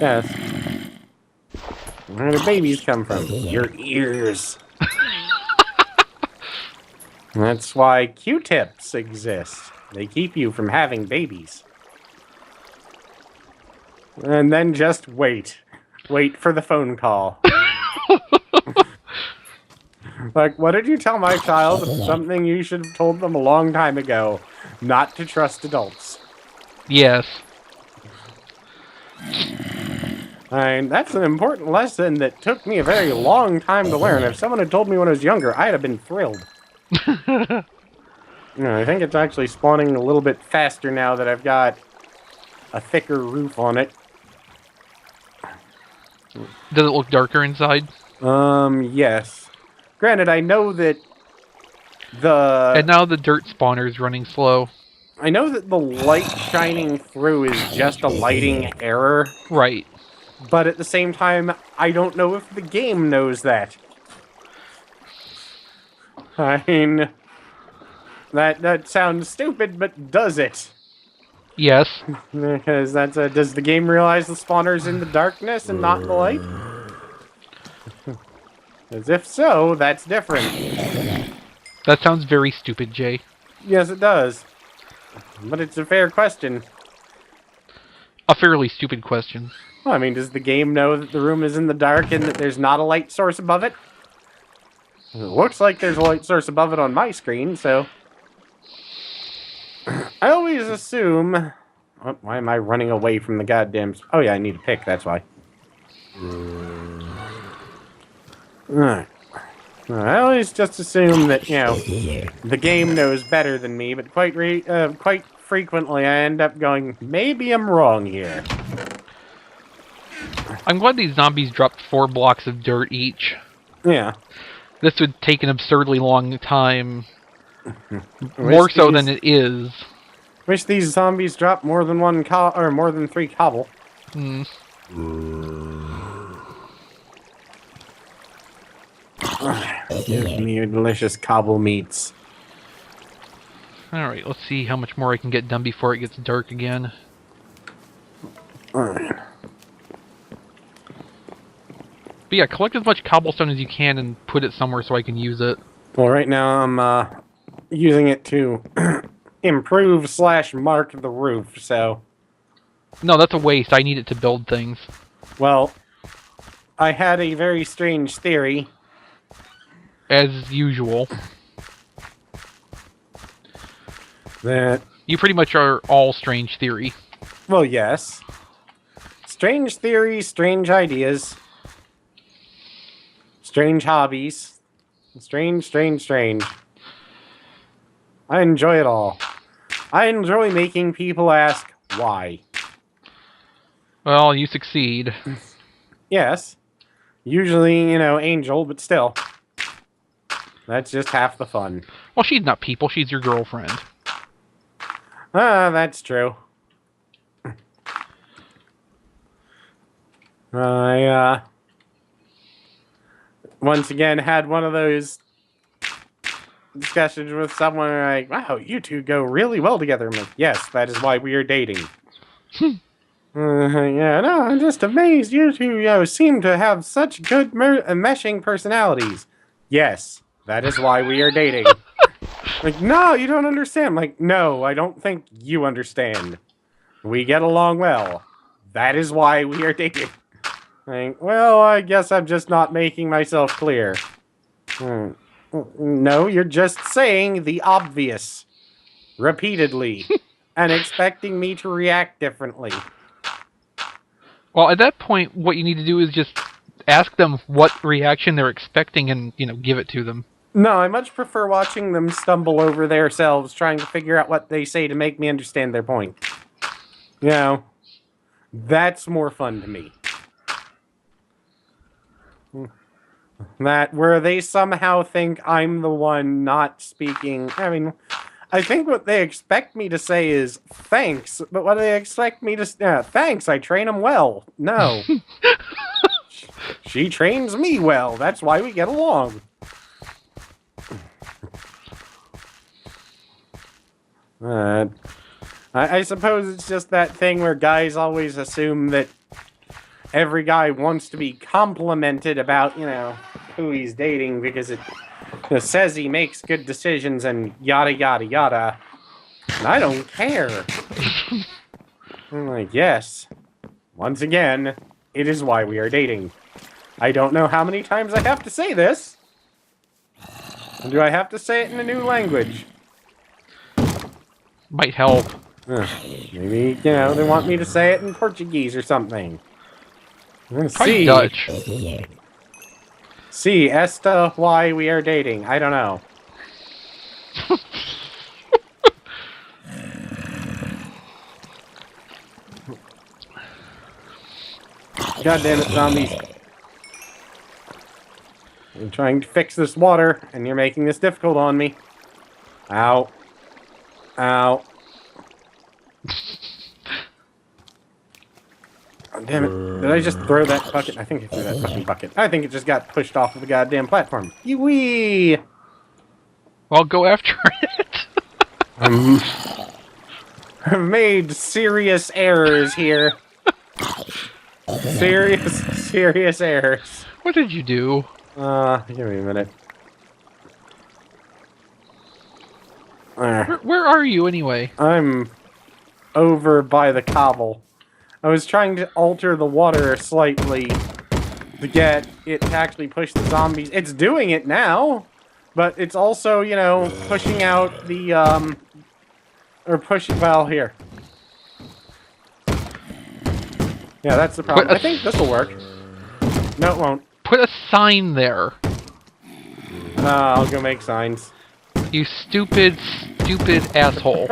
Yes. Where do babies come from? Your ears. That's why Q-tips exist. They keep you from having babies. And then just wait. Wait for the phone call. Like, what did you tell my child? Something you should have told them a long time ago. Not to trust adults. Yes. And that's an important lesson that took me a very long time to learn. If someone had told me when I was younger, I'd have been thrilled. I think it's actually spawning a little bit faster now that I've got a thicker roof on it. Does it look darker inside? Yes. Granted, I know that And now the dirt spawner is running slow. I know that the light shining through is just a lighting error. Right. But at the same time, I don't know if the game knows that. I mean, that sounds stupid, but does it? Yes. Because that's does the game realize the spawner's in the darkness and not in the light? As if so, that's different. That sounds very stupid, Jay. Yes, it does. But it's a fair question. A fairly stupid question. Well, I mean, does the game know that the room is in the dark and that there's not a light source above it? It looks like there's a light source above it on my screen, so... I always assume... Oh, why am I running away from the goddamn... Oh yeah, I need a pick, that's why. Alright. I always just assume that, the game knows better than me, but quite frequently I end up going, maybe I'm wrong here. I'm glad these zombies dropped 4 blocks of dirt each. Yeah. This would take an absurdly long time. More so than it is. Wish these zombies dropped more than more than 3 cobble. Hmm. Give me your delicious cobble meats. Alright, let's see how much more I can get done before it gets dark again. Alright. But yeah, collect as much cobblestone as you can and put it somewhere so I can use it. Well, right now I'm using it to improve/mark the roof, so... No, that's a waste. I need it to build things. Well, I had a very strange theory. As usual. That... You pretty much are all strange theory. Well, yes. Strange theories, strange ideas. Strange hobbies. Strange. I enjoy it all. I enjoy making people ask, why? Well, you succeed. Yes. Usually, Angel, but still. That's just half the fun. Well, she's not people, she's your girlfriend. Ah, that's true. I, once again had one of those discussions with someone like, wow, you two go really well together. I'm like, yes, that is why we are dating. Yeah, no, I'm just amazed you two seem to have such good meshing personalities. Yes, that is why we are dating. Like, no, you don't understand. I'm like, no, I don't think you understand. We get along well. That is why we are dating. Like, well, I guess I'm just not making myself clear. No, you're just saying the obvious. Repeatedly. And expecting me to react differently. Well, at that point, what you need to do is just ask them what reaction they're expecting and, give it to them. No, I much prefer watching them stumble over themselves, trying to figure out what they say to make me understand their point. That's more fun to me. That where they somehow think I'm the one not speaking. I mean, I think what they expect me to say is thanks, but what they expect me to thanks, I train them well. No. She trains me well. That's why we get along. I suppose it's just that thing where guys always assume that every guy wants to be complimented about, who he's dating because it says he makes good decisions and yada, yada, yada. And I don't care. I'm like, yes. Once again, it is why we are dating. I don't know how many times I have to say this. And do I have to say it in a new language? Might help. Maybe, they want me to say it in Portuguese or something. Probably Dutch. See, esta why we are dating. I don't know. God damn it, zombies. I'm trying to fix this water, and you're making this difficult on me. Ow. Ow. Oh, damn it. Did I just throw that bucket? I think I threw that fucking bucket. I think it just got pushed off of the goddamn platform. Yee-wee! Well, go after it. I've made serious errors here. Serious errors. What did you do? Give me a minute. Where are you, anyway? I'm over by the cobble. I was trying to alter the water slightly to get it to actually push the zombies. It's doing it now, but it's also, pushing out the, well, here. Yeah, that's the problem. I think this will work. No, it won't. Put a sign there. I'll go make signs. You stupid asshole.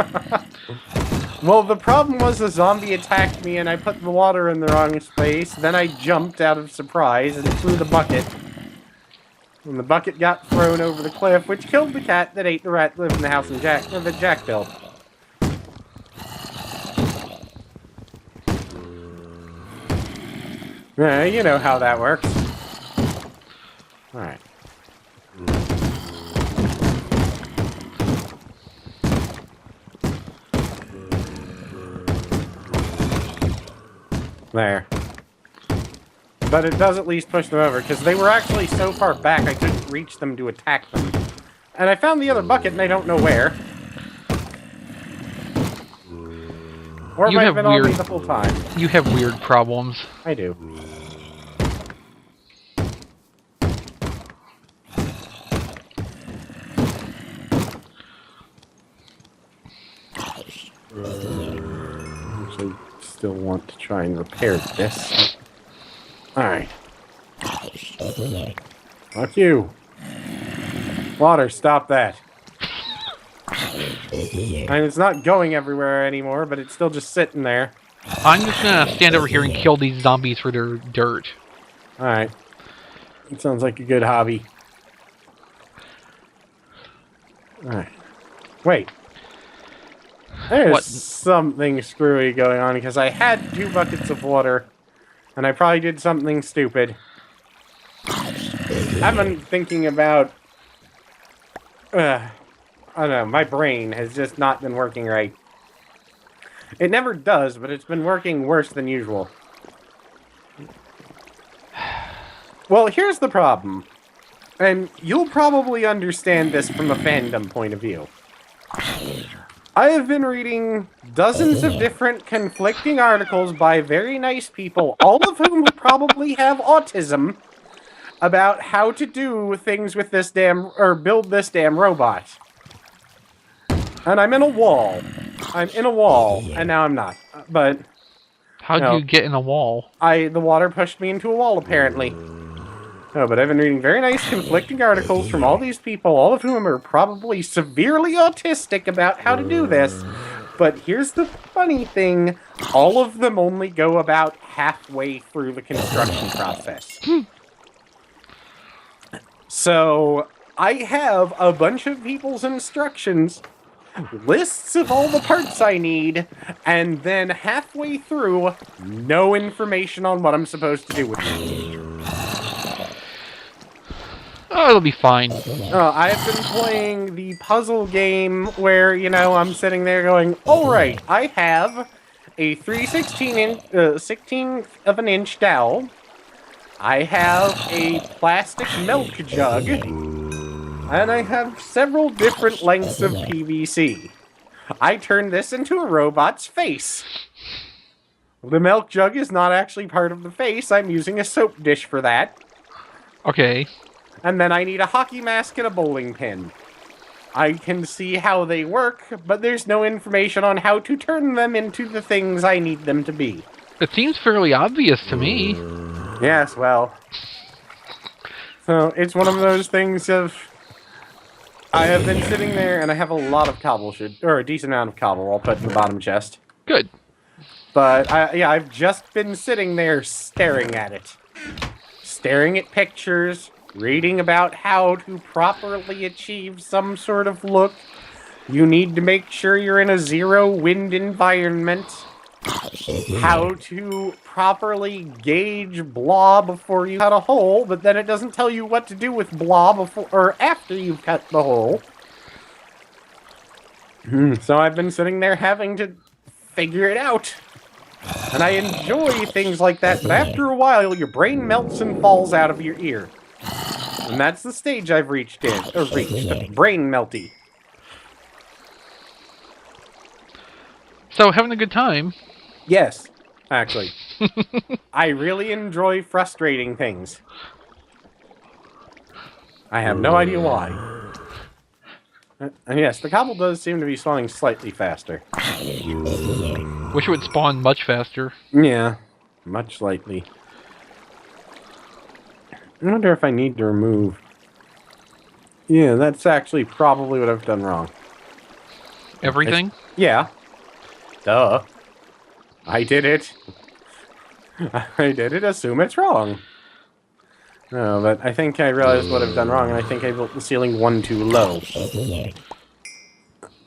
Well, the problem was the zombie attacked me and I put the water in the wrong space. Then I jumped out of surprise and threw the bucket. And the bucket got thrown over the cliff, which killed the cat that ate the rat that lived in the house that Jack built. Yeah, you know how that works. Alright. There. But it does at least push them over, because they were actually so far back I couldn't reach them to attack them. And I found the other bucket and I don't know where. Or it might have been on me the whole time. You have weird problems. I do. Actually, still want to try and repair this. Alright. Fuck you. Water, stop that. And it's not going everywhere anymore, but it's still just sitting there. I'm just gonna stand over here and kill these zombies for their dirt. Alright. It sounds like a good hobby. Alright. Wait. There's something screwy going on, because I had 2 buckets of water, and I probably did something stupid. I've been thinking about... I don't know, my brain has just not been working right. It never does, but it's been working worse than usual. Well, here's the problem. And you'll probably understand this from a fandom point of view. I have been reading dozens of different conflicting articles by very nice people, all of whom probably have autism, about how to do things with this build this damn robot. And I'm in a wall. I'm in a wall, and now I'm not. But... How'd you get in a wall? The water pushed me into a wall, apparently. No, but I've been reading very nice conflicting articles from all these people, all of whom are probably severely autistic about how to do this. But here's the funny thing. All of them only go about halfway through the construction process. So, I have a bunch of people's instructions, lists of all the parts I need, and then halfway through, no information on what I'm supposed to do with them. Oh, it'll be fine. I've been playing the puzzle game where, I'm sitting there going, alright, I have a 16th of an inch dowel. I have a plastic milk jug. And I have several different lengths of PVC. I turned this into a robot's face. The milk jug is not actually part of the face. I'm using a soap dish for that. Okay. And then I need a hockey mask and a bowling pin. I can see how they work, but there's no information on how to turn them into the things I need them to be. It seems fairly obvious to me. Yes, well. So, it's one of those things of... I have been sitting there, and I have a lot of cobble, or a decent amount of cobble I'll put in the bottom chest. Good. But, yeah, I've just been sitting there staring at it. Staring at pictures, reading about how to properly achieve some sort of look. You need to make sure you're in a zero-wind environment. How to properly gauge blah before you cut a hole, but then it doesn't tell you what to do with blah before or after you've cut the hole. So I've been sitting there having to figure it out. And I enjoy things like that, but after a while, your brain melts and falls out of your ear. And that's the stage I've reached, brain melty. So, having a good time. Yes, actually. I really enjoy frustrating things. I have no idea why. And yes, the cobble does seem to be spawning slightly faster. Wish it would spawn much faster. Yeah, much slightly. I wonder if I need to remove... Yeah, that's actually probably what I've done wrong. Everything? Yeah. Duh. I did it. I did it. Assume it's wrong. No, but I think I realized what I've done wrong, and I think I built the ceiling one too low.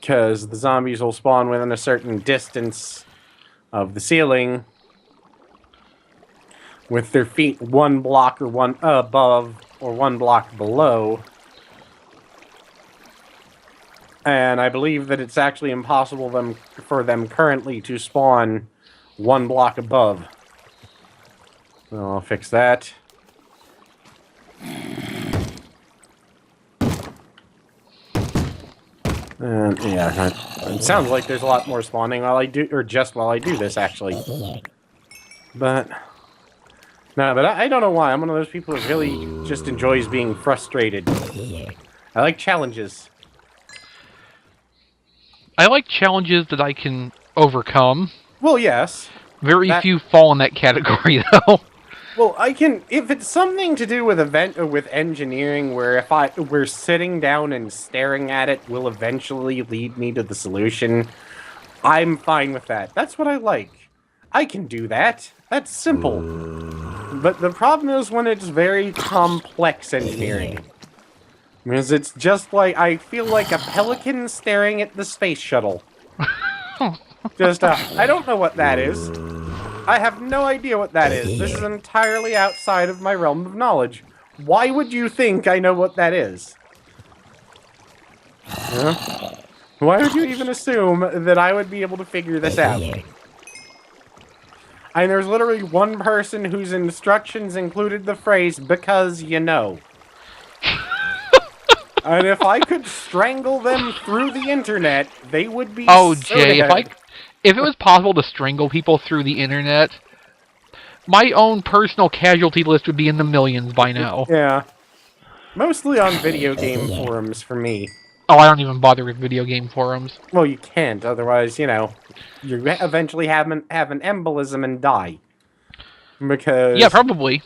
Because the zombies will spawn within a certain distance of the ceiling, with their feet one block or one above or one block below. And I believe that it's actually impossible for them currently to spawn one block above. So I'll fix that. And yeah, it sounds like there's a lot more spawning while I do, or just while I do this, actually. But no, but I don't know why. I'm one of those people who really just enjoys being frustrated. I like challenges. I like challenges that I can overcome. Well, yes. Very few fall in that category, though. Well, I can, if it's something to do with with engineering, where if we're sitting down and staring at it will eventually lead me to the solution, I'm fine with that. That's what I like. I can do that. That's simple. But the problem is when it's very complex engineering. Because it's just like, I feel like a pelican staring at the space shuttle. Just, I don't know what that is. I have no idea what that is. This is entirely outside of my realm of knowledge. Why would you think I know what that is? Huh? Why would you even assume that I would be able to figure this out? And there's literally one person whose instructions included the phrase, "because you know." And if I could strangle them through the internet, they would be Oh, so Jay, dead. if it was possible to strangle people through the internet, my own personal casualty list would be in the millions by now. Yeah. Mostly on video game forums for me. Oh, I don't even bother with video game forums. Well, you can't, otherwise, you know, you eventually have an embolism and die. Because... Yeah, probably.